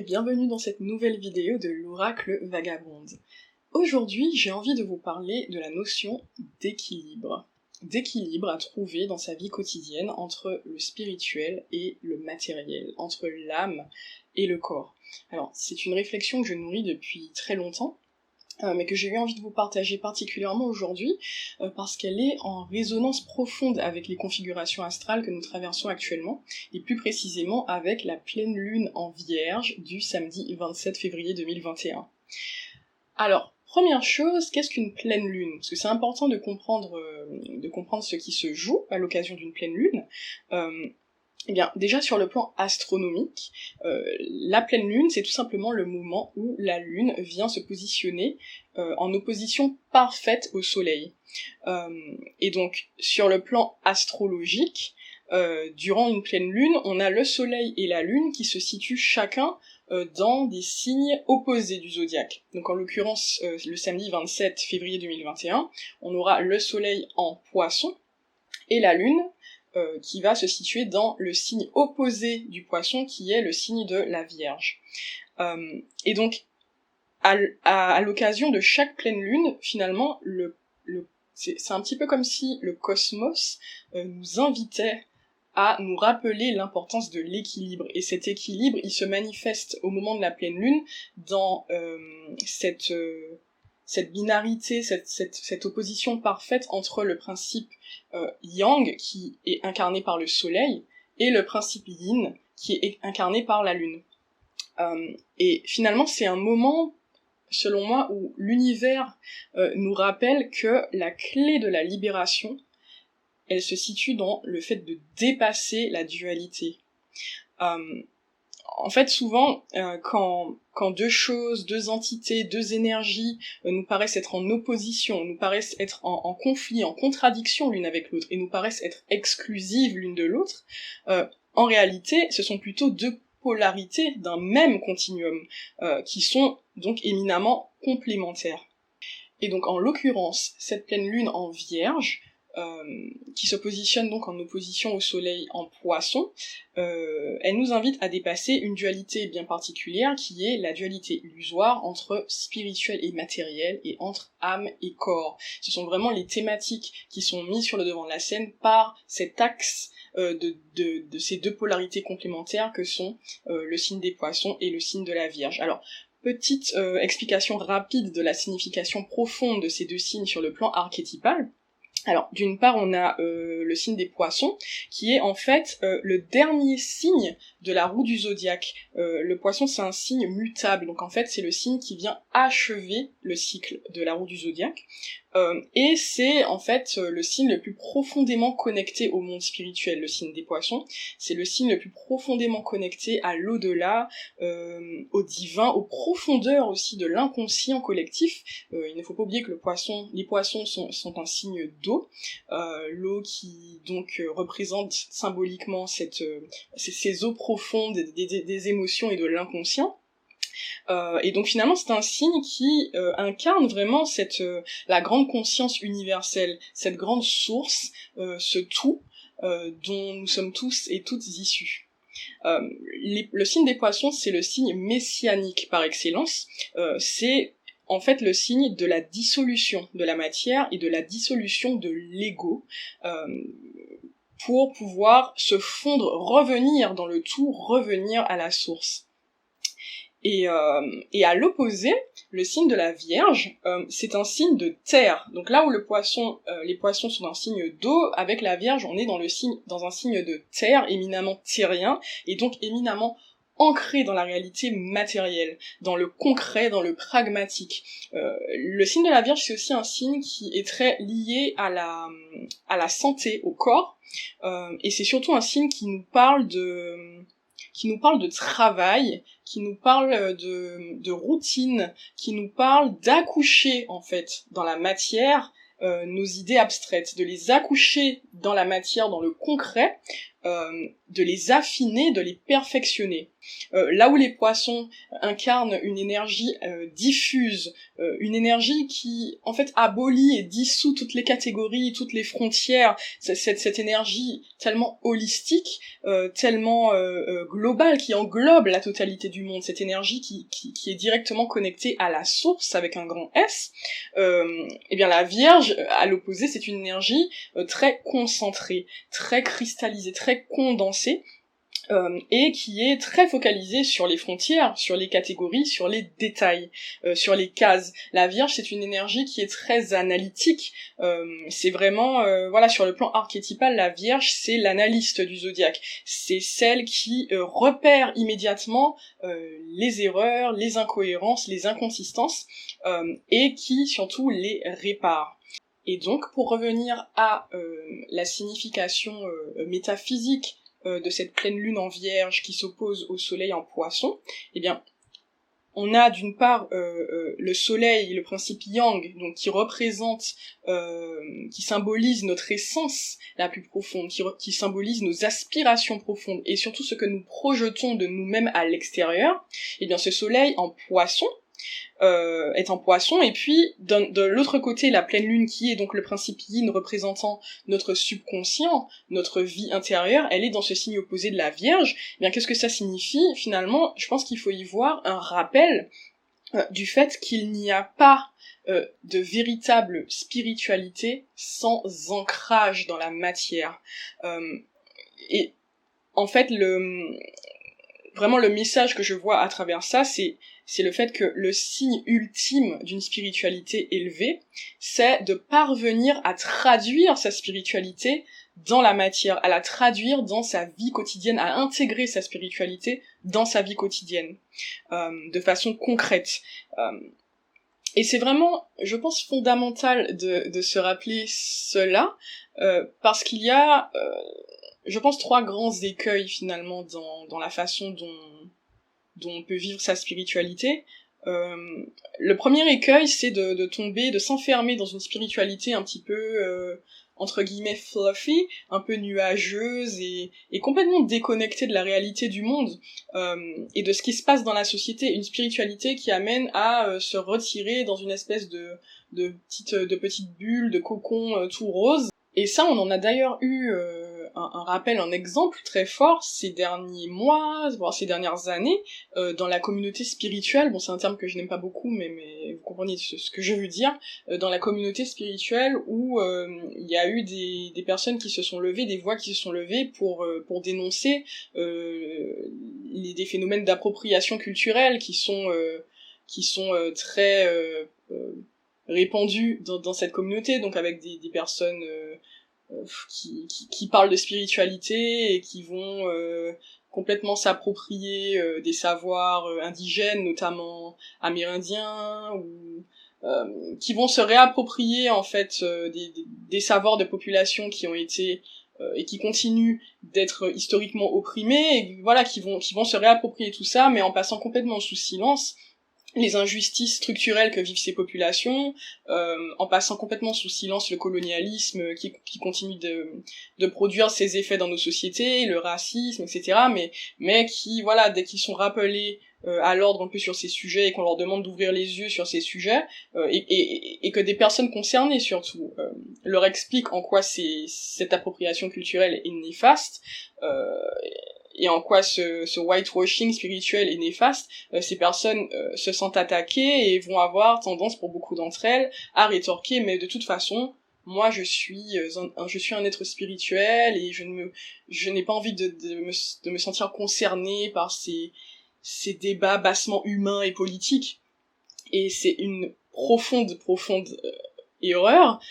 bienvenue dans cette nouvelle vidéo de l'Oracle Vagabonde. Aujourd'hui, j'ai envie de vous parler de la notion d'équilibre. D'équilibre à trouver dans sa vie quotidienne entre le spirituel et le matériel, entre l'âme et le corps. Alors, c'est une réflexion que je nourris depuis très longtemps, mais que j'ai eu envie de vous partager particulièrement aujourd'hui, parce qu'elle est en résonance profonde avec les configurations astrales que nous traversons actuellement, et plus précisément avec la pleine lune en Vierge du samedi 27 février 2021. Alors, première chose, qu'est-ce qu'une pleine lune? Parce que c'est important de comprendre ce qui se joue à l'occasion d'une pleine lune. Eh bien, déjà sur le plan astronomique, la pleine lune, c'est tout simplement le moment où la lune vient se positionner en opposition parfaite au soleil. Et donc, sur le plan astrologique, durant une pleine lune, on a le soleil et la lune qui se situent chacun dans des signes opposés du zodiaque. Donc en l'occurrence, le samedi 27 février 2021, on aura le soleil en Poisson et la lune qui va se situer dans le signe opposé du Poisson, qui est le signe de la Vierge. Et donc, à l'occasion de chaque pleine lune, finalement, c'est un petit peu comme si le cosmos nous invitait à nous rappeler l'importance de l'équilibre. Et cet équilibre, il se manifeste au moment de la pleine lune dans cette binarité, cette opposition parfaite entre le principe yang, qui est incarné par le soleil, et le principe yin, qui est incarné par la lune. Et finalement, c'est un moment, selon moi, où l'univers nous rappelle que la clé de la libération, elle se situe dans le fait de dépasser la dualité. En fait, souvent, quand deux choses, deux entités, deux énergies nous paraissent être en opposition, nous paraissent être en conflit, en contradiction l'une avec l'autre, et nous paraissent être exclusives l'une de l'autre, en réalité, ce sont plutôt deux polarités d'un même continuum, qui sont donc éminemment complémentaires. Et donc, en l'occurrence, cette pleine lune en Vierge, qui se positionne donc en opposition au soleil en Poisson, elle nous invite à dépasser une dualité bien particulière qui est la dualité illusoire entre spirituel et matériel et entre âme et corps. Ce sont vraiment les thématiques qui sont mises sur le devant de la scène par cet axe de ces deux polarités complémentaires que sont le signe des Poissons et le signe de la Vierge. Alors, petite explication rapide de la signification profonde de ces deux signes sur le plan archétypal. Alors, d'une part, on a le signe des Poissons, qui est en fait le dernier signe de la roue du zodiaque. Le Poisson, c'est un signe mutable, donc en fait, c'est le signe qui vient achever le cycle de la roue du zodiaque. Et c'est en fait le signe le plus profondément connecté au monde spirituel, le signe des Poissons. C'est le signe le plus profondément connecté à l'au-delà, au divin, aux profondeurs aussi de l'inconscient collectif. Il ne faut pas oublier que les Poissons sont un signe d'eau, l'eau qui donc représente symboliquement ces eaux profondes des émotions et de l'inconscient. Et donc finalement c'est un signe qui incarne vraiment la grande conscience universelle, cette grande source, ce tout dont nous sommes tous et toutes issus. Le signe des Poissons, c'est le signe messianique par excellence, c'est en fait le signe de la dissolution de la matière et de la dissolution de l'ego, pour pouvoir se fondre, revenir dans le tout, revenir à la source. Et à l'opposé, le signe de la Vierge, c'est un signe de terre. Donc là où les Poissons sont un signe d'eau, avec la Vierge, on est dans un signe de terre, éminemment terrien, et donc éminemment ancré dans la réalité matérielle, dans le concret, dans le pragmatique. Le signe de la Vierge, c'est aussi un signe qui est très lié à la santé, au corps, et c'est surtout un signe qui nous parle de travail, qui nous parle de routine, qui nous parle d'accoucher, en fait, dans la matière, nos idées abstraites, de les accoucher dans la matière, dans le concret, de les affiner, de les perfectionner. Là où les poissons incarnent une énergie diffuse, une énergie qui en fait abolit et dissout toutes les catégories, toutes les frontières, cette énergie tellement holistique, tellement globale, qui englobe la totalité du monde, cette énergie qui est directement connectée à la source avec un grand S, et bien la Vierge, à l'opposé, c'est une énergie très concentrée, très cristallisée, très condensée, et qui est très focalisée sur les frontières, sur les catégories, sur les détails, sur les cases. La Vierge, c'est une énergie qui est très analytique, c'est vraiment, voilà, sur le plan archétypal, la Vierge, c'est l'analyste du zodiaque, c'est celle qui repère immédiatement les erreurs, les incohérences, les inconsistances, et qui, surtout, les répare. Et donc, pour revenir à la signification métaphysique de cette pleine lune en Vierge qui s'oppose au soleil en Poisson, eh bien, on a d'une part le soleil, le principe yang, donc qui représente, qui symbolise notre essence la plus profonde, qui symbolise nos aspirations profondes, et surtout ce que nous projetons de nous-mêmes à l'extérieur. Eh bien, ce soleil en Poisson, est en Poisson, et puis de l'autre côté la pleine lune qui est donc le principe yin représentant notre subconscient, notre vie intérieure, elle est dans ce signe opposé de la Vierge. Eh bien, qu'est-ce que ça signifie finalement? Je pense qu'il faut y voir un rappel du fait qu'il n'y a pas de véritable spiritualité sans ancrage dans la matière. Et en fait, vraiment le message que je vois à travers ça, c'est le fait que le signe ultime d'une spiritualité élevée, c'est de parvenir à traduire sa spiritualité dans la matière, à la traduire dans sa vie quotidienne, à intégrer sa spiritualité dans sa vie quotidienne, de façon concrète. Et c'est vraiment, je pense, fondamental de se rappeler cela, parce qu'il y a, je pense, 3 grands écueils finalement dans la façon dont on peut vivre sa spiritualité. Le premier écueil, c'est de tomber, de s'enfermer dans une spiritualité un petit peu, entre guillemets, fluffy, un peu nuageuse et complètement déconnectée de la réalité du monde, et de ce qui se passe dans la société. Une spiritualité qui amène à se retirer dans une espèce de petite bulle, de cocon tout rose. Et ça, on en a d'ailleurs eu un rappel, un exemple très fort ces derniers mois, voire ces dernières années, dans la communauté spirituelle. Bon, c'est un terme que je n'aime pas beaucoup, mais vous comprenez ce que je veux dire. Dans la communauté spirituelle où il y a eu des personnes qui se sont levées, des voix qui se sont levées pour dénoncer des phénomènes d'appropriation culturelle qui sont très répandus dans cette communauté, donc avec des personnes qui parlent de spiritualité et qui vont complètement s'approprier des savoirs indigènes, notamment amérindiens, ou qui vont se réapproprier en fait des savoirs de population qui ont été et qui continuent d'être historiquement opprimés, et voilà, qui vont se réapproprier tout ça, mais en passant complètement sous silence les injustices structurelles que vivent ces populations, en passant complètement sous silence le colonialisme qui continue de produire ses effets dans nos sociétés, le racisme, etc., mais qui, voilà, dès qu'ils sont rappelés à l'ordre un peu sur ces sujets et qu'on leur demande d'ouvrir les yeux sur ces sujets, et que des personnes concernées surtout leur expliquent en quoi cette appropriation culturelle est néfaste, et en quoi ce whitewashing spirituel est néfaste, ces personnes se sentent attaquées et vont avoir tendance, pour beaucoup d'entre elles, à rétorquer, mais de toute façon, moi je suis un être spirituel et je n'ai pas envie de me sentir concernée par ces débats bassement humains et politiques. Et c'est une profonde erreur,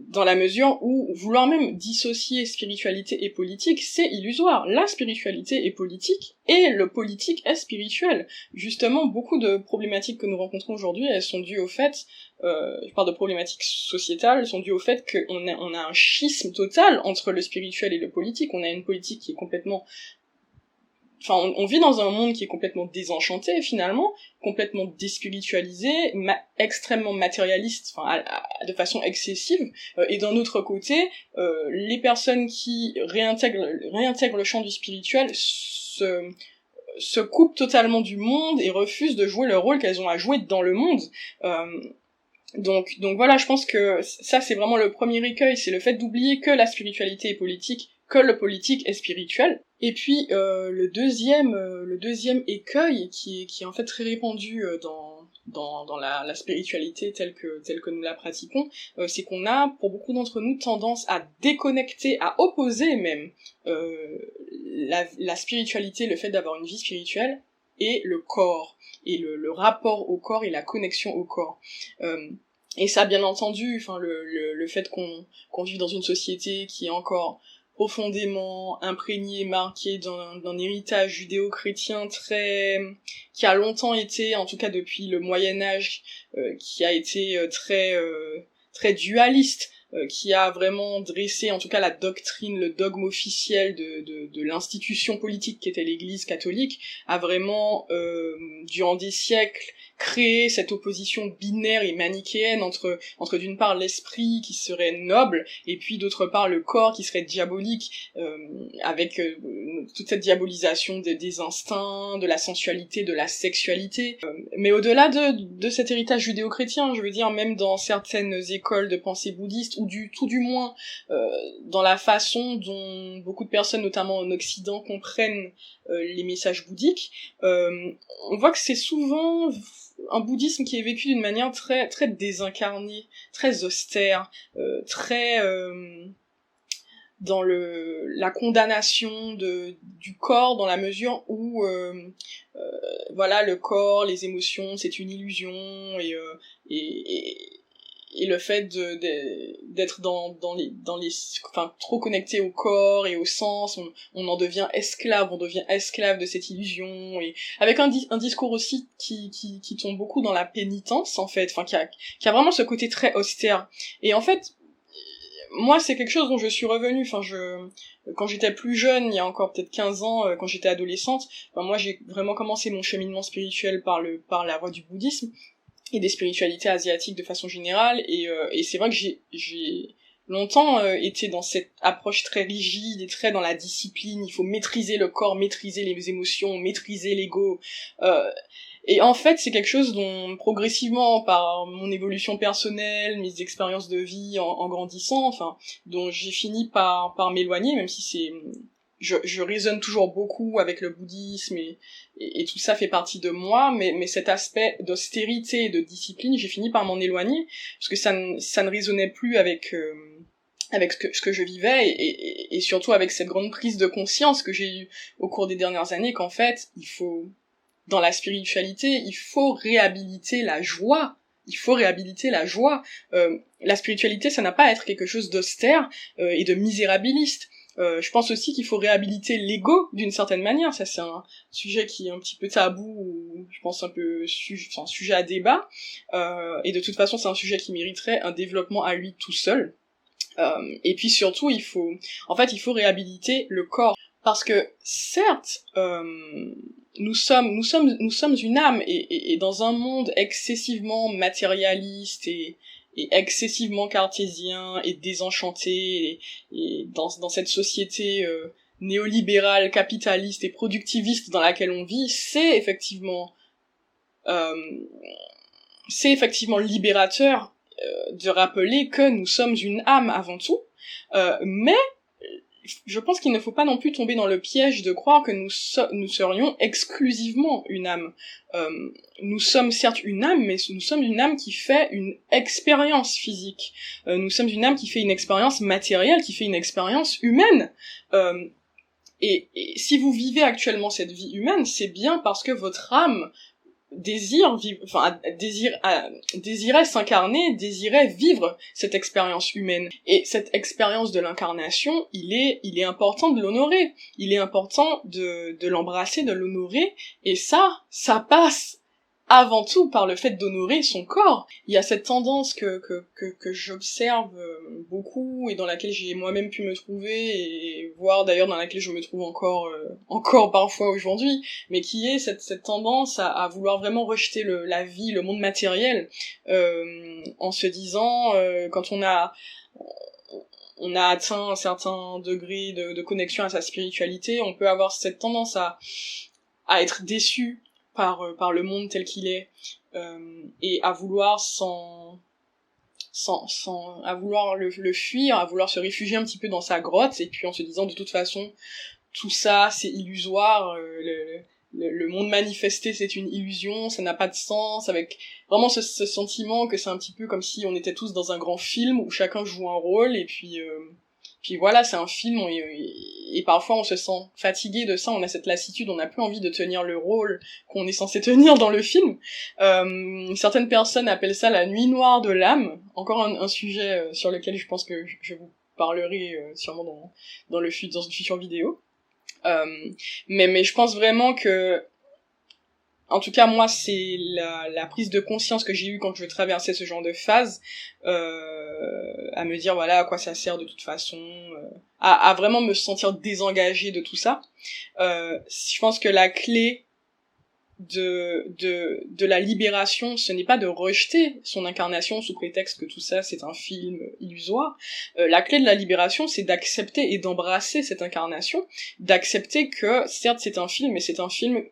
dans la mesure où vouloir même dissocier spiritualité et politique, c'est illusoire. La spiritualité est politique, et le politique est spirituel. Justement, beaucoup de problématiques que nous rencontrons aujourd'hui, elles sont dues au fait, je parle de problématiques sociétales, elles sont dues au fait qu'on a un schisme total entre le spirituel et le politique. On a une politique qui est complètement on vit dans un monde qui est complètement désenchanté finalement, complètement déspiritualisé, extrêmement matérialiste, de façon excessive, et d'un autre côté, les personnes qui réintègrent le champ du spirituel se coupent totalement du monde et refusent de jouer le rôle qu'elles ont à jouer dans le monde. Donc voilà, je pense que ça c'est vraiment le premier écueil, c'est le fait d'oublier que la spiritualité est politique, que le politique est spirituel. Et puis le deuxième écueil qui est en fait très répandu dans la spiritualité telle que nous la pratiquons, c'est qu'on a pour beaucoup d'entre nous tendance à déconnecter, à opposer même la spiritualité, le fait d'avoir une vie spirituelle et le corps et le rapport au corps et la connexion au corps. Et ça, bien entendu, le fait qu'on vive dans une société qui est encore profondément imprégnée, marquée d'un héritage judéo-chrétien qui a longtemps été, en tout cas depuis le Moyen-Âge, qui a été très dualiste, qui a vraiment dressé, en tout cas la doctrine, le dogme officiel de l'institution politique qu'était l'Église catholique, a vraiment, durant des siècles, créé cette opposition binaire et manichéenne entre d'une part l'esprit qui serait noble et puis d'autre part le corps qui serait diabolique, avec toute cette diabolisation des instincts, de la sensualité, de la sexualité. Mais au-delà de cet héritage judéo-chrétien, je veux dire, même dans certaines écoles de pensée bouddhiste, ou tout du moins dans la façon dont beaucoup de personnes, notamment en Occident, comprennent les messages bouddhiques, on voit que c'est souvent un bouddhisme qui est vécu d'une manière très très désincarnée, très austère, très dans la condamnation du corps, dans la mesure où voilà, le corps, les émotions, c'est une illusion, et le fait d'être dans les trop connecté au corps et au sens, on en devient esclave, de cette illusion, et avec un discours aussi qui tombe beaucoup dans la pénitence en fait, qui a vraiment ce côté très austère. Et en fait, moi c'est quelque chose dont je suis revenue, quand j'étais plus jeune, il y a encore peut-être 15 ans, quand j'étais adolescente, moi j'ai vraiment commencé mon cheminement spirituel par la voie du bouddhisme et des spiritualités asiatiques de façon générale, et c'est vrai que j'ai longtemps été dans cette approche très rigide et très dans la discipline, il faut maîtriser le corps, maîtriser les émotions, maîtriser l'ego, et en fait c'est quelque chose dont progressivement, par mon évolution personnelle, mes expériences de vie en grandissant, dont j'ai fini par m'éloigner, même si je résonne toujours beaucoup avec le bouddhisme et tout ça fait partie de moi, mais cet aspect d'austérité et de discipline, j'ai fini par m'en éloigner, parce que ça ne résonnait plus avec ce que je vivais, et surtout avec cette grande prise de conscience que j'ai eue au cours des dernières années, qu'en fait, dans la spiritualité, il faut réhabiliter la joie. La spiritualité, ça n'a pas à être quelque chose d'austère et de misérabiliste. Je pense aussi qu'il faut réhabiliter l'ego d'une certaine manière. Ça, c'est un sujet qui est un petit peu tabou, ou je pense un peu sujet à débat. Et de toute façon, c'est un sujet qui mériterait un développement à lui tout seul. Et puis surtout, il faut réhabiliter le corps. Parce que, certes, nous sommes une âme, et dans un monde excessivement matérialiste et excessivement cartésien et désenchanté, et dans cette société néolibérale, capitaliste et productiviste dans laquelle on vit, c'est effectivement libérateur de rappeler que nous sommes une âme avant tout, mais je pense qu'il ne faut pas non plus tomber dans le piège de croire que nous serions exclusivement une âme. Nous sommes certes une âme, mais nous sommes une âme qui fait une expérience physique. Nous sommes une âme qui fait une expérience matérielle, qui fait une expérience humaine. Et si vous vivez actuellement cette vie humaine, c'est bien parce que votre âme désirait s'incarner, désirait vivre cette expérience humaine. Et cette expérience de l'incarnation, il est important de l'honorer. Il est important de l'embrasser, de l'honorer. Et ça passe avant tout par le fait d'honorer son corps. Il y a cette tendance que j'observe beaucoup et dans laquelle j'ai moi-même pu me trouver et voir d'ailleurs dans laquelle je me trouve encore parfois aujourd'hui, mais qui est cette tendance à vouloir vraiment rejeter la vie, le monde matériel, en se disant quand on a atteint un certain degré de connexion à sa spiritualité, on peut avoir cette tendance à être déçu par le monde tel qu'il est, et à vouloir à vouloir le fuir, à vouloir se réfugier un petit peu dans sa grotte, et puis en se disant de toute façon tout ça c'est illusoire, le monde manifesté c'est une illusion, ça n'a pas de sens, avec vraiment ce sentiment que c'est un petit peu comme si on était tous dans un grand film où chacun joue un rôle, et puis voilà, c'est un film, et parfois on se sent fatigué de ça, on a cette lassitude, on n'a plus envie de tenir le rôle qu'on est censé tenir dans le film. Certaines personnes appellent ça la nuit noire de l'âme, encore un sujet sur lequel je pense que je vous parlerai sûrement dans une future vidéo. Mais je pense vraiment que, en tout cas moi c'est la prise de conscience que j'ai eue quand je traversais ce genre de phase, à me dire voilà à quoi ça sert de toute façon, à vraiment me sentir désengagée de tout ça. Je pense que la clé de la libération, ce n'est pas de rejeter son incarnation sous prétexte que tout ça c'est un film illusoire. La clé de la libération, c'est d'accepter et d'embrasser cette incarnation, d'accepter que certes c'est un film, mais c'est un film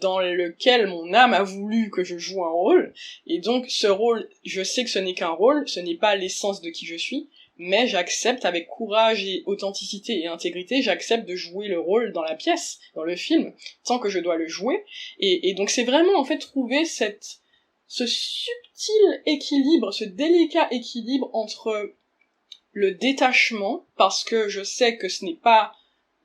dans lequel mon âme a voulu que je joue un rôle, et donc ce rôle, je sais que ce n'est qu'un rôle, ce n'est pas l'essence de qui je suis, mais j'accepte avec courage et authenticité et intégrité, j'accepte de jouer le rôle dans la pièce, dans le film, tant que je dois le jouer, et donc c'est vraiment en fait trouver ce subtil équilibre, ce délicat équilibre entre le détachement, parce que je sais que ce n'est pas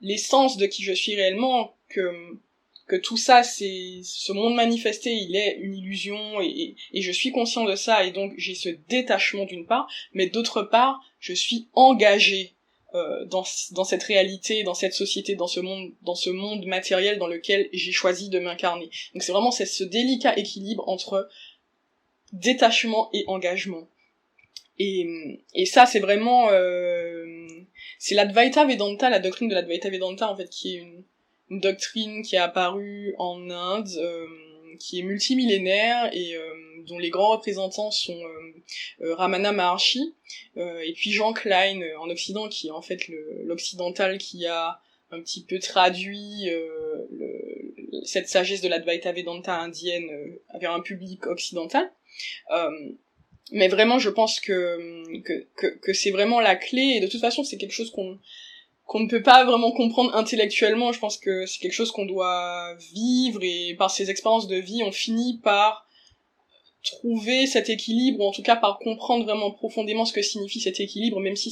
l'essence de qui je suis réellement, que tout ça, c'est ce monde manifesté, il est une illusion, et je suis conscient de ça, et donc j'ai ce détachement d'une part, mais d'autre part, je suis engagée dans cette réalité, dans cette société, dans ce monde matériel dans lequel j'ai choisi de m'incarner. Donc c'est vraiment ce délicat équilibre entre détachement et engagement. Et ça, c'est vraiment c'est l'Advaita Vedanta, la doctrine de l'Advaita Vedanta en fait, qui est une doctrine qui est apparue en Inde, qui est multimillénaire et dont les grands représentants sont Ramana Maharshi et puis Jean Klein en Occident, qui est en fait l'occidental qui a un petit peu traduit cette sagesse de l'Advaita Vedanta indienne vers un public occidental. Mais vraiment, je pense que c'est vraiment la clé, et de toute façon, c'est quelque chose qu'on ne peut pas vraiment comprendre intellectuellement. Je pense que c'est quelque chose qu'on doit vivre, et par ces expériences de vie, on finit par trouver cet équilibre, ou en tout cas par comprendre vraiment profondément ce que signifie cet équilibre, même si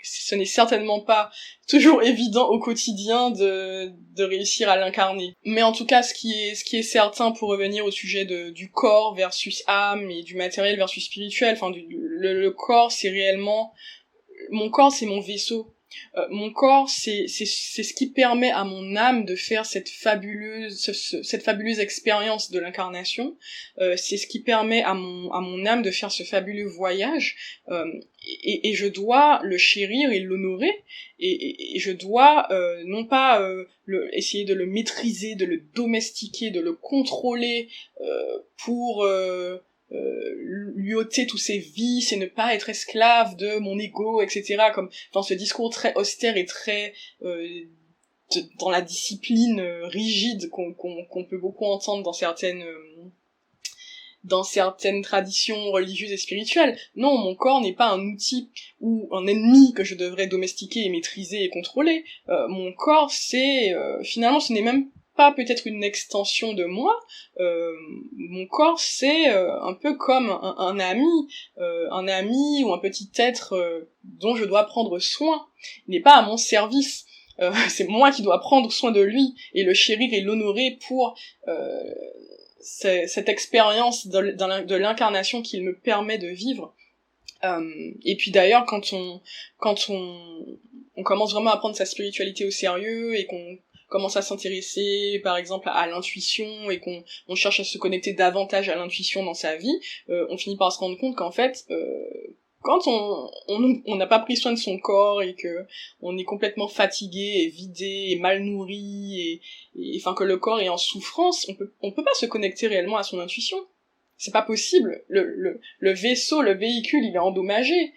ce n'est certainement pas toujours évident au quotidien de réussir à l'incarner. Mais en tout cas, ce qui est certain, pour revenir au sujet du corps versus âme et du matériel versus spirituel, enfin le corps, c'est réellement, mon corps c'est mon vaisseau. Mon corps, c'est ce qui permet à mon âme de faire cette fabuleuse expérience de l'incarnation. C'est ce qui permet à mon âme de faire ce fabuleux voyage. Et je dois le chérir et l'honorer. Et je dois non pas essayer de le maîtriser, de le domestiquer, de le contrôler pour lui ôter tous ses vices et ne pas être esclave de mon ego, etc. Comme dans ce discours très austère et très dans la discipline rigide qu'on peut beaucoup entendre dans certaines traditions religieuses et spirituelles. Non, mon corps n'est pas un outil ou un ennemi que je devrais domestiquer et maîtriser et contrôler. Mon corps, c'est finalement, ce n'est même pas peut-être une extension de moi. Mon corps, c'est un peu comme un ami ou un petit être dont je dois prendre soin. Il n'est pas à mon service. C'est moi qui dois prendre soin de lui et le chérir et l'honorer pour cette expérience de l'incarnation qu'il me permet de vivre. Et puis d'ailleurs, quand on commence vraiment à prendre sa spiritualité au sérieux et commence à s'intéresser, par exemple, à l'intuition et qu'on cherche à se connecter davantage à l'intuition dans sa vie, on finit par se rendre compte qu'en fait, quand on n'a pas pris soin de son corps et que on est complètement fatigué et vidé et mal nourri et enfin que le corps est en souffrance, on peut pas se connecter réellement à son intuition. C'est pas possible. Le vaisseau, le véhicule, il est endommagé.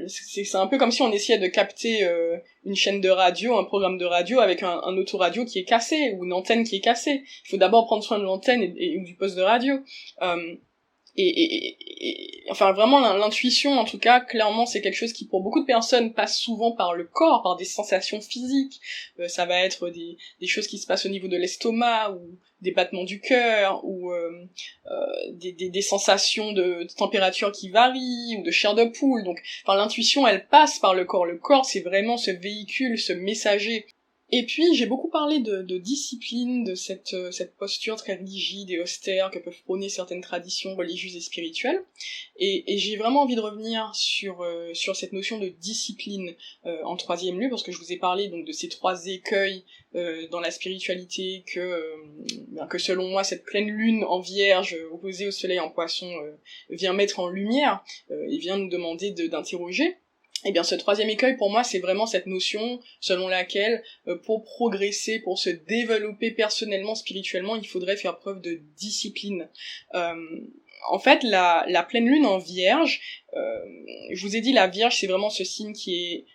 C'est un peu comme si on essayait de capter une chaîne de radio, un programme de radio avec un autoradio qui est cassé ou une antenne qui est cassée. Il faut d'abord prendre soin de l'antenne et du poste de radio. Enfin vraiment l'intuition en tout cas clairement c'est quelque chose qui pour beaucoup de personnes passe souvent par le corps, par des sensations physiques. Ça va être des choses qui se passent au niveau de l'estomac ou des battements du cœur ou des sensations de température qui varient ou de chair de poule. Donc enfin l'intuition elle passe par le corps c'est vraiment ce véhicule, ce messager. Et puis, j'ai beaucoup parlé de discipline, de cette posture très rigide et austère que peuvent prôner certaines traditions religieuses et spirituelles. Et j'ai vraiment envie de revenir sur cette notion de discipline en troisième lieu, parce que je vous ai parlé donc de ces 3 écueils dans la spiritualité que selon moi, cette pleine lune en Vierge opposée au soleil en Poisson vient mettre en lumière et vient nous demander d'interroger. Eh bien, ce 3e écueil, pour moi, c'est vraiment cette notion selon laquelle, pour progresser, pour se développer personnellement, spirituellement, il faudrait faire preuve de discipline. En fait, la pleine lune en Vierge, je vous ai dit, la Vierge, c'est vraiment ce signe qui est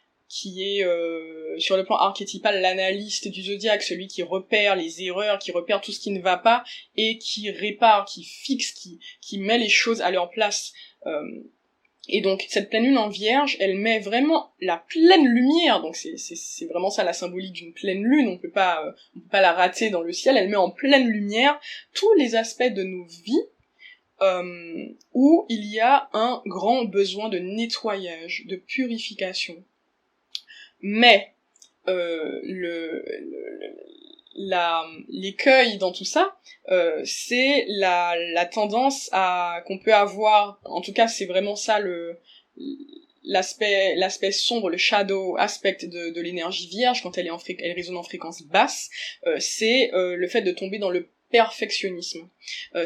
sur le plan archétypal l'analyste du zodiaque, celui qui repère les erreurs, qui repère tout ce qui ne va pas et qui répare, qui fixe, qui met les choses à leur place. Et donc cette pleine lune en Vierge, elle met vraiment la pleine lumière, donc c'est vraiment ça la symbolique d'une pleine lune, on peut pas la rater dans le ciel, elle met en pleine lumière tous les aspects de nos vies où il y a un grand besoin de nettoyage, de purification. Mais l'écueil dans tout ça, c'est la tendance qu'on peut avoir, en tout cas c'est vraiment ça l'aspect sombre, le shadow aspect de l'énergie vierge quand elle résonne en fréquence basse, c'est le fait de tomber dans le perfectionnisme.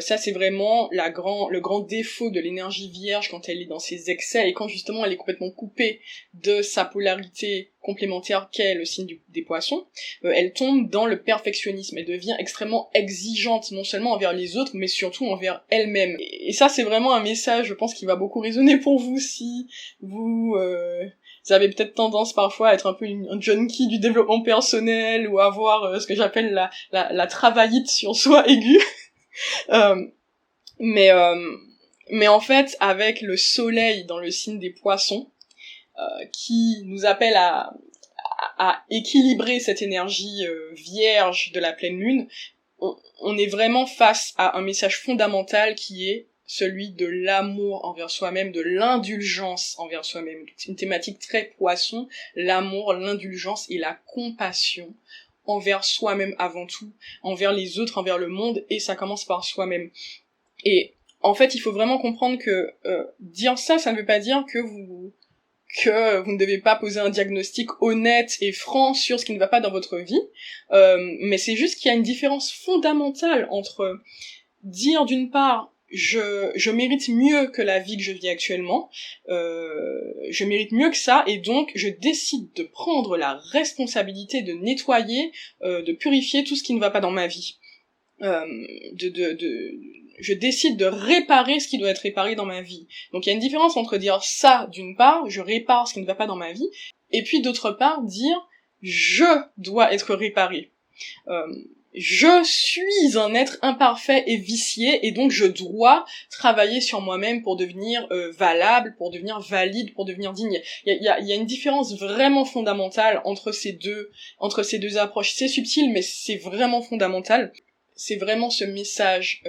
Ça c'est vraiment le grand défaut de l'énergie vierge quand elle est dans ses excès et quand justement elle est complètement coupée de sa polarité complémentaire qu'est le signe des poissons, elle tombe dans le perfectionnisme, elle devient extrêmement exigeante non seulement envers les autres mais surtout envers elle-même. Et ça c'est vraiment un message je pense qui va beaucoup résonner pour vous si vous avez peut-être tendance parfois à être un peu un junkie du développement personnel ou à avoir ce que j'appelle la travaillite sur soi aiguë. Mais en fait, avec le soleil dans le signe des poissons, qui nous appelle à équilibrer cette énergie vierge de la pleine lune, on est vraiment face à un message fondamental qui est celui de l'amour envers soi-même, de l'indulgence envers soi-même. C'est une thématique très poisson, l'amour, l'indulgence et la compassion envers soi-même avant tout, envers les autres, envers le monde, et ça commence par soi-même. Et en fait, il faut vraiment comprendre que dire ça ne veut pas dire que vous ne devez pas poser un diagnostic honnête et franc sur ce qui ne va pas dans votre vie, mais c'est juste qu'il y a une différence fondamentale entre dire d'une part je mérite mieux que la vie que je vis actuellement, je mérite mieux que ça, et donc je décide de prendre la responsabilité de nettoyer, de purifier tout ce qui ne va pas dans ma vie. Je décide de réparer ce qui doit être réparé dans ma vie. Donc il y a une différence entre dire ça, d'une part, je répare ce qui ne va pas dans ma vie, et puis d'autre part, dire je dois être réparé. Je suis un être imparfait et vicié, et donc je dois travailler sur moi-même pour devenir valable, pour devenir valide, pour devenir digne. Il y a une différence vraiment fondamentale entre ces deux approches. C'est subtil, mais c'est vraiment fondamental. C'est vraiment ce message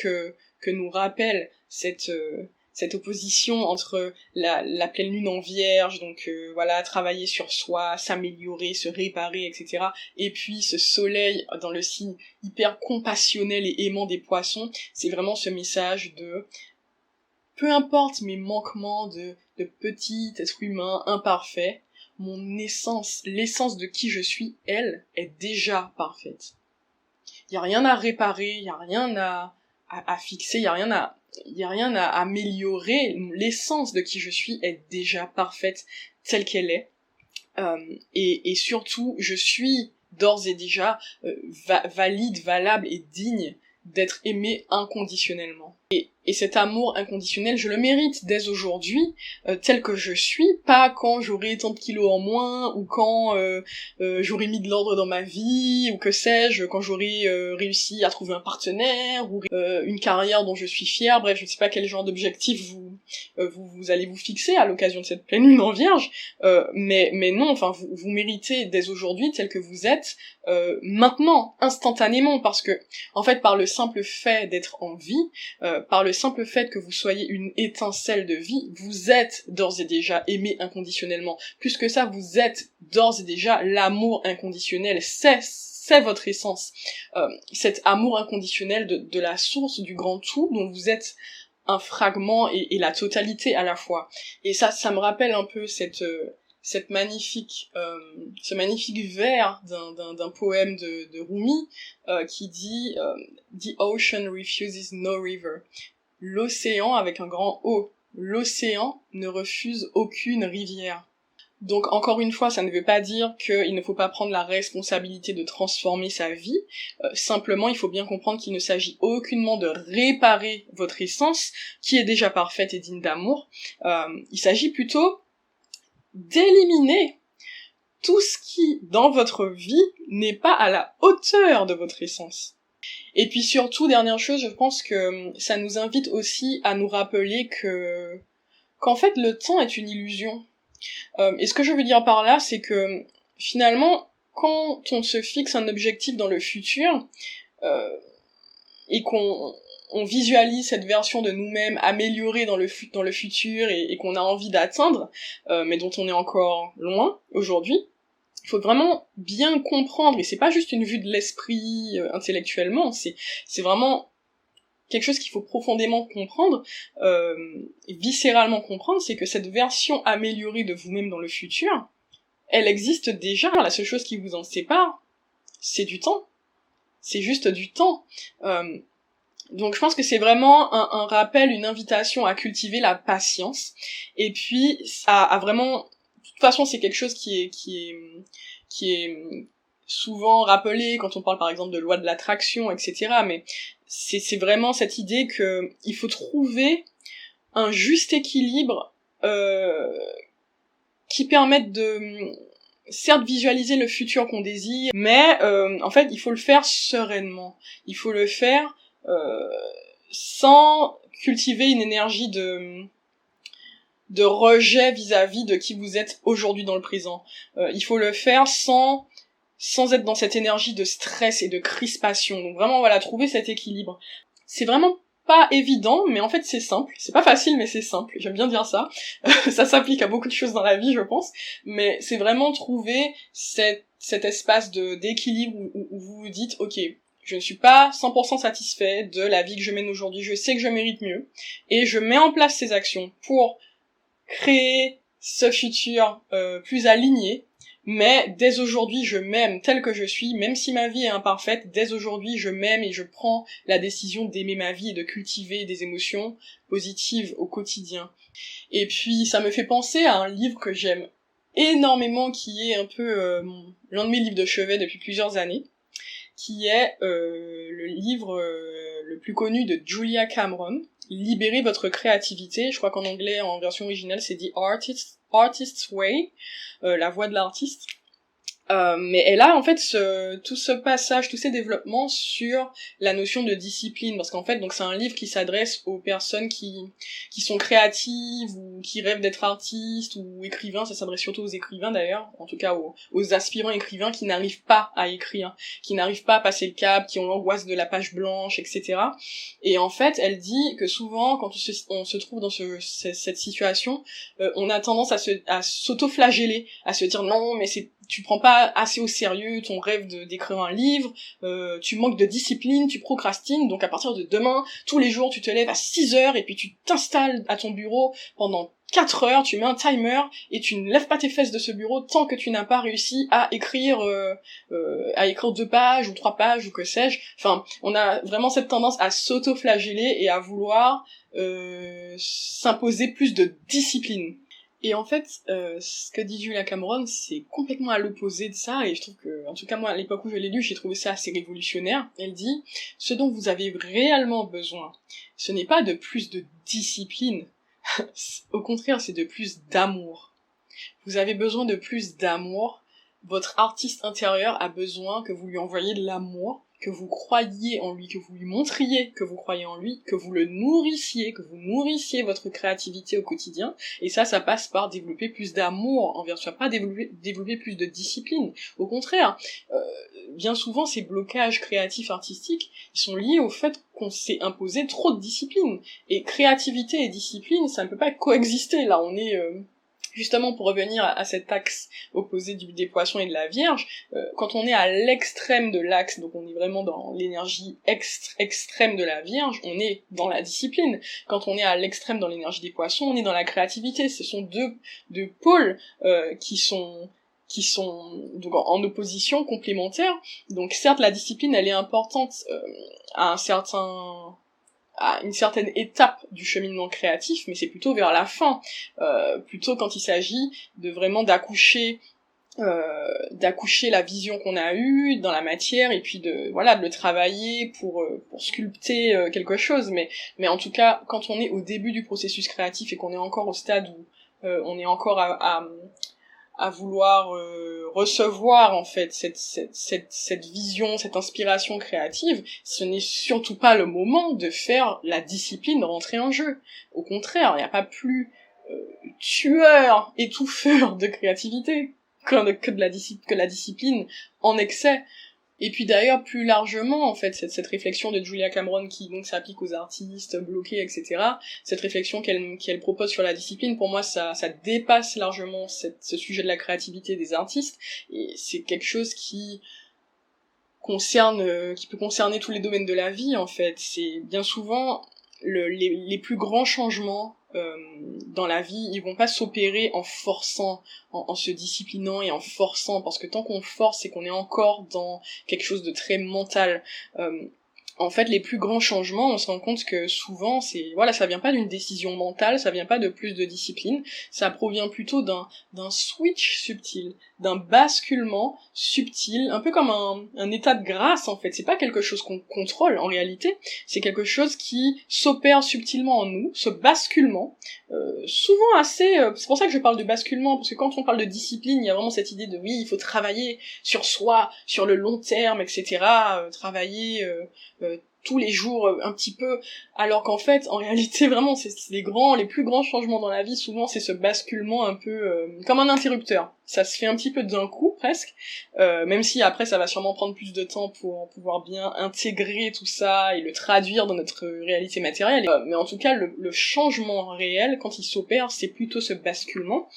que nous rappelle cette opposition entre la pleine lune en Vierge, donc voilà, travailler sur soi, s'améliorer, se réparer, etc. Et puis ce soleil dans le signe hyper compassionnel et aimant des poissons, c'est vraiment ce message de peu importe mes manquements de petit être humain imparfait, mon essence, l'essence de qui je suis, elle, est déjà parfaite. Il y a rien à réparer, il y a rien à fixer, il y a rien à améliorer. L'essence de qui je suis est déjà parfaite telle qu'elle est. Et surtout, je suis d'ores et déjà valide, valable et digne d'être aimé inconditionnellement. Et cet amour inconditionnel, je le mérite dès aujourd'hui, tel que je suis, pas quand j'aurai tant de kilos en moins, ou quand j'aurai mis de l'ordre dans ma vie, ou que sais-je, quand j'aurai réussi à trouver un partenaire, ou une carrière dont je suis fière. Bref, je ne sais pas quel genre d'objectif vous allez vous fixer à l'occasion de cette pleine lune en vierge, mais non, enfin, vous méritez dès aujourd'hui, tel que vous êtes, maintenant, instantanément, parce que, en fait, par le simple fait d'être en vie, par le simple fait que vous soyez une étincelle de vie, vous êtes d'ores et déjà aimé inconditionnellement. Plus que ça, vous êtes d'ores et déjà l'amour inconditionnel. C'est votre essence. Cet amour inconditionnel de la source du grand tout dont vous êtes un fragment et la totalité à la fois. Et ça me rappelle un peu ce magnifique vers d'un poème de Rumi qui dit The ocean refuses no river. L'océan avec un grand O. L'océan ne refuse aucune rivière. Donc encore une fois, ça ne veut pas dire qu'il ne faut pas prendre la responsabilité de transformer sa vie. Simplement, il faut bien comprendre qu'il ne s'agit aucunement de réparer votre essence, qui est déjà parfaite et digne d'amour. Il s'agit plutôt d'éliminer tout ce qui, dans votre vie, n'est pas à la hauteur de votre essence. Et puis surtout, dernière chose, je pense que ça nous invite aussi à nous rappeler qu'en fait, le temps est une illusion. Et ce que je veux dire par là, c'est que finalement, quand on se fixe un objectif dans le futur, et qu'on visualise cette version de nous-mêmes améliorée dans le futur et qu'on a envie d'atteindre, mais dont on est encore loin aujourd'hui, il faut vraiment bien comprendre, et c'est pas juste une vue de l'esprit intellectuellement, c'est vraiment quelque chose qu'il faut profondément comprendre, et viscéralement comprendre, c'est que cette version améliorée de vous-même dans le futur, elle existe déjà. La seule chose qui vous en sépare, c'est du temps. C'est juste du temps. Donc je pense que c'est vraiment un rappel, une invitation à cultiver la patience, et puis à vraiment... De toute façon, c'est quelque chose qui est souvent rappelé quand on parle par exemple de loi de l'attraction, etc. Mais c'est vraiment cette idée que il faut trouver un juste équilibre qui permette de certes visualiser le futur qu'on désire, mais en fait il faut le faire sereinement. Il faut le faire sans cultiver une énergie de rejet vis-à-vis de qui vous êtes aujourd'hui dans le présent. Il faut le faire sans être dans cette énergie de stress et de crispation. Donc vraiment, voilà, trouver cet équilibre. C'est vraiment pas évident, mais en fait c'est simple. C'est pas facile, mais c'est simple. J'aime bien dire ça. Ça s'applique à beaucoup de choses dans la vie, je pense. Mais c'est vraiment trouver cet espace d'équilibre où vous vous dites, ok, je ne suis pas 100% satisfait de la vie que je mène aujourd'hui. Je sais que je mérite mieux. Et je mets en place ces actions pour créer ce futur plus aligné, mais dès aujourd'hui je m'aime tel que je suis, même si ma vie est imparfaite, dès aujourd'hui je m'aime et je prends la décision d'aimer ma vie et de cultiver des émotions positives au quotidien. Et puis ça me fait penser à un livre que j'aime énormément, qui est un peu l'un de mes livres de chevet depuis plusieurs années, qui est le livre le plus connu de Julia Cameron, Libérez votre créativité. Je crois qu'en anglais, en version originale, c'est The Artist's Way, la voie de l'artiste. Mais elle a en fait tout ce passage, tous ces développements sur la notion de discipline, parce qu'en fait donc c'est un livre qui s'adresse aux personnes qui sont créatives ou qui rêvent d'être artistes ou écrivains. Ça s'adresse surtout aux écrivains d'ailleurs, en tout cas aux aspirants écrivains qui n'arrivent pas à écrire, qui n'arrivent pas à passer le cap, qui ont l'angoisse de la page blanche, etc. Et en fait elle dit que souvent quand on se trouve dans cette situation, on a tendance à s'auto-flageller, à se dire non mais tu prends pas assez au sérieux ton rêve d'écrire un livre, tu manques de discipline, tu procrastines, donc à partir de demain, tous les jours, tu te lèves à 6 heures et puis tu t'installes à ton bureau pendant 4 heures, tu mets un timer et tu ne lèves pas tes fesses de ce bureau tant que tu n'as pas réussi à écrire 2 pages ou 3 pages ou que sais-je. Enfin, on a vraiment cette tendance à s'auto-flageller et à vouloir s'imposer plus de discipline. Et en fait, ce que dit Julia Cameron, c'est complètement à l'opposé de ça, et je trouve que, en tout cas moi, à l'époque où je l'ai lu, j'ai trouvé ça assez révolutionnaire. Elle dit, ce dont vous avez réellement besoin, ce n'est pas de plus de discipline, au contraire, c'est de plus d'amour. Vous avez besoin de plus d'amour. Votre artiste intérieur a besoin que vous lui envoyiez de l'amour, que vous croyiez en lui, que vous lui montriez que vous croyez en lui, que vous le nourrissiez, que vous nourrissiez votre créativité au quotidien. Et ça passe par développer plus d'amour envers soi, pas développer plus de discipline. Au contraire, bien souvent, ces blocages créatifs artistiques, ils sont liés au fait qu'on s'est imposé trop de discipline. Et créativité et discipline, ça ne peut pas coexister. Là, on est... Justement, pour revenir à cet axe opposé des poissons et de la Vierge, quand on est à l'extrême de l'axe, donc on est vraiment dans l'énergie extrême de la Vierge, on est dans la discipline. Quand on est à l'extrême dans l'énergie des poissons, on est dans la créativité. Ce sont deux pôles qui sont donc en opposition complémentaires. Donc certes, la discipline, elle est importante à une certaine étape du cheminement créatif, mais c'est plutôt vers la fin, plutôt quand il s'agit de vraiment d'accoucher la vision qu'on a eue dans la matière, et puis de le travailler pour sculpter quelque chose. Mais en tout cas, quand on est au début du processus créatif et qu'on est encore au stade où on est encore à vouloir recevoir en fait cette vision, cette inspiration créative, ce n'est surtout pas le moment de faire la discipline rentrer en jeu. Au contraire, il n'y a pas plus tueur, étouffeur de créativité que la discipline en excès. Et puis d'ailleurs, plus largement, en fait, cette réflexion de Julia Cameron qui donc s'applique aux artistes bloqués, etc., cette réflexion qu'elle propose sur la discipline, pour moi, ça dépasse largement ce sujet de la créativité des artistes, et c'est quelque chose qui peut concerner tous les domaines de la vie, en fait. C'est bien souvent les plus grands changements dans la vie, ils vont pas s'opérer en forçant, en se disciplinant et en forçant, parce que tant qu'on force, c'est qu'on est encore dans quelque chose de très mental. En fait, les plus grands changements, on se rend compte que souvent, ça vient pas d'une décision mentale, ça vient pas de plus de discipline, ça provient plutôt d'un switch subtil, d'un basculement subtil, un peu comme un état de grâce, en fait. C'est pas quelque chose qu'on contrôle, en réalité, c'est quelque chose qui s'opère subtilement en nous, ce basculement, souvent assez... c'est pour ça que je parle de basculement, parce que quand on parle de discipline, il y a vraiment cette idée de, oui, il faut travailler sur soi, sur le long terme, etc., travailler... tous les jours un petit peu, alors qu'en fait, en réalité, vraiment, c'est les plus grands changements dans la vie, souvent, c'est ce basculement un peu comme un interrupteur. Ça se fait un petit peu d'un coup, presque, même si après, ça va sûrement prendre plus de temps pour pouvoir bien intégrer tout ça et le traduire dans notre réalité matérielle. Mais en tout cas, le changement réel, quand il s'opère, c'est plutôt ce basculement.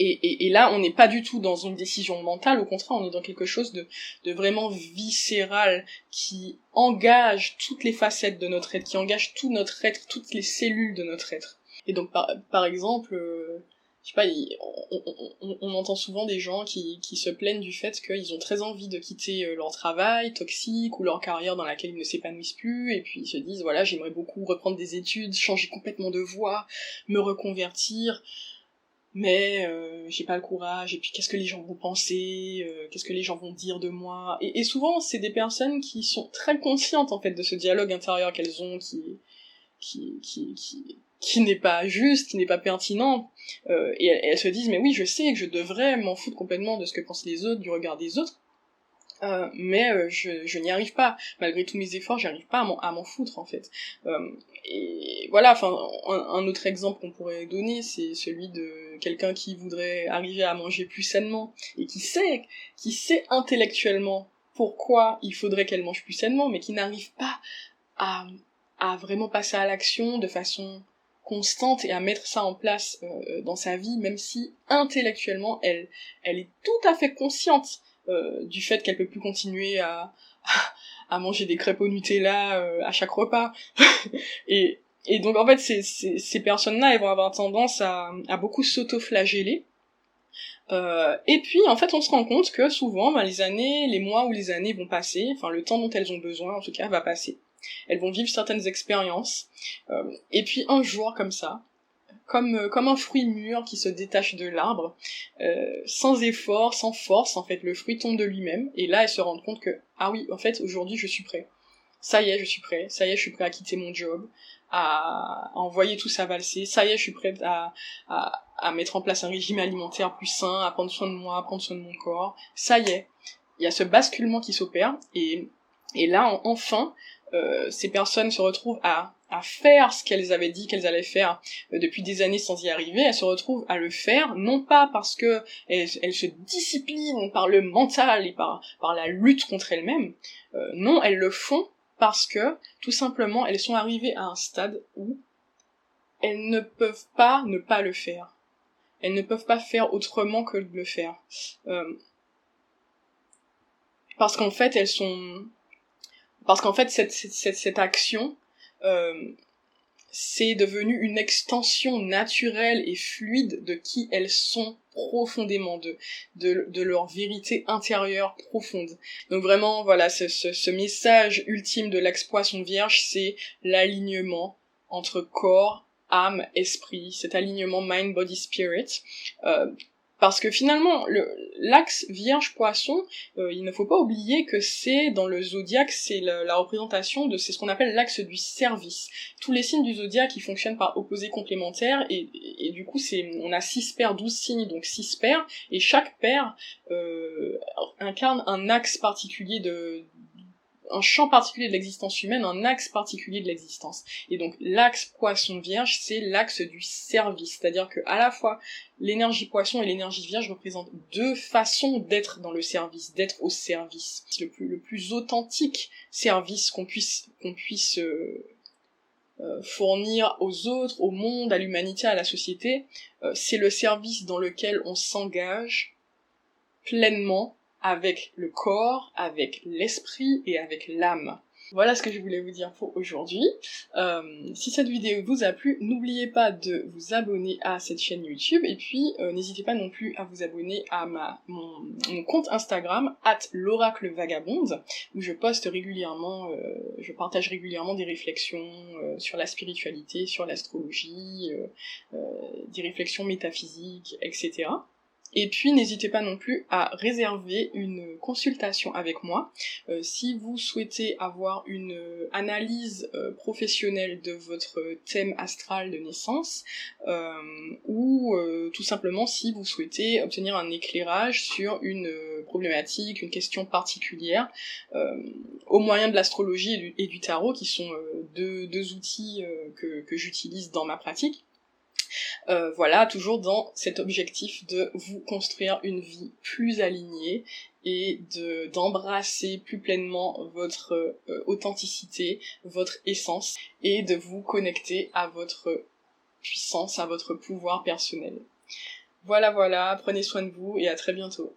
Et là, on n'est pas du tout dans une décision mentale, au contraire, on est dans quelque chose de vraiment viscéral, qui engage toutes les facettes de notre être, qui engage tout notre être, toutes les cellules de notre être. Et donc, par exemple, je sais pas, on entend souvent des gens qui se plaignent du fait qu'ils ont très envie de quitter leur travail toxique, ou leur carrière dans laquelle ils ne s'épanouissent plus, et puis ils se disent, voilà, j'aimerais beaucoup reprendre des études, changer complètement de voie, me reconvertir, mais j'ai pas le courage, et puis qu'est-ce que les gens vont penser, qu'est-ce que les gens vont dire de moi, et souvent c'est des personnes qui sont très conscientes en fait de ce dialogue intérieur qu'elles ont, qui n'est pas juste, qui n'est pas pertinent, et elles se disent, mais oui, je sais que je devrais m'en foutre complètement de ce que pensent les autres, du regard des autres, mais je n'y arrive pas. Malgré tous mes efforts, j'arrive pas à m'en foutre, en fait. Et voilà, enfin, un autre exemple qu'on pourrait donner, c'est celui de quelqu'un qui voudrait arriver à manger plus sainement, et qui sait intellectuellement pourquoi il faudrait qu'elle mange plus sainement, mais qui n'arrive pas à vraiment passer à l'action de façon constante et à mettre ça en place dans sa vie, même si intellectuellement elle est tout à fait consciente du fait qu'elle peut plus continuer à manger des crêpes au Nutella à chaque repas. et Et donc en fait ces personnes-là, elles vont avoir tendance à beaucoup s'auto-flageller. Et puis en fait on se rend compte que souvent les mois ou les années vont passer, enfin le temps dont elles ont besoin en tout cas va passer. Elles vont vivre certaines expériences, et puis un jour comme ça, comme un fruit mûr qui se détache de l'arbre, sans effort, sans force, en fait le fruit tombe de lui-même, et là elles se rendent compte que ah oui en fait aujourd'hui je suis prêt. Ça y est, je suis prêt. Ça y est, je suis prêt à quitter mon job, à envoyer tout ça valser. Ça y est, je suis prête à mettre en place un régime alimentaire plus sain, à prendre soin de moi, à prendre soin de mon corps. Ça y est, il y a ce basculement qui s'opère, et là, enfin, ces personnes se retrouvent à faire ce qu'elles avaient dit qu'elles allaient faire depuis des années sans y arriver. Elles se retrouvent à le faire, non pas parce que elles se disciplinent par le mental et par la lutte contre elles-mêmes. Non, elles le font parce que, tout simplement, elles sont arrivées à un stade où elles ne peuvent pas ne pas le faire. Elles ne peuvent pas faire autrement que de le faire. Parce qu'en fait, cette action, c'est devenu une extension naturelle et fluide de qui elles sont profondément, de leur vérité intérieure profonde. Donc vraiment, voilà, ce message ultime de l'ex-poisson vierge, c'est l'alignement entre corps, âme, esprit, cet alignement mind, body, spirit. Parce que finalement, l'axe vierge-poisson, il ne faut pas oublier que c'est, dans le zodiaque, c'est la représentation c'est ce qu'on appelle l'axe du service. Tous les signes du zodiaque, ils fonctionnent par opposés complémentaires, et du coup, on a 6 paires, 12 signes, donc 6 paires, et chaque paire incarne un axe particulier un champ particulier de l'existence humaine, un axe particulier de l'existence. Et donc l'axe poisson vierge, c'est l'axe du service, c'est-à-dire que à la fois l'énergie poisson et l'énergie vierge représentent deux façons d'être dans le service, d'être au service. Le plus authentique service qu'on puisse fournir aux autres, au monde, à l'humanité, à la société, c'est le service dans lequel on s'engage pleinement avec le corps, avec l'esprit et avec l'âme. Voilà ce que je voulais vous dire pour aujourd'hui. Si cette vidéo vous a plu, n'oubliez pas de vous abonner à cette chaîne YouTube, et puis n'hésitez pas non plus à vous abonner à mon compte Instagram @l'oraclevagabonde, où je poste régulièrement, je partage régulièrement des réflexions sur la spiritualité, sur l'astrologie, des réflexions métaphysiques, etc. Et puis n'hésitez pas non plus à réserver une consultation avec moi si vous souhaitez avoir une analyse professionnelle de votre thème astral de naissance, ou tout simplement si vous souhaitez obtenir un éclairage sur une problématique, une question particulière, au moyen de l'astrologie et du tarot, qui sont deux outils que j'utilise dans ma pratique. Voilà, toujours dans cet objectif de vous construire une vie plus alignée et d'embrasser plus pleinement votre authenticité, votre essence, et de vous connecter à votre puissance, à votre pouvoir personnel. Voilà, prenez soin de vous et à très bientôt.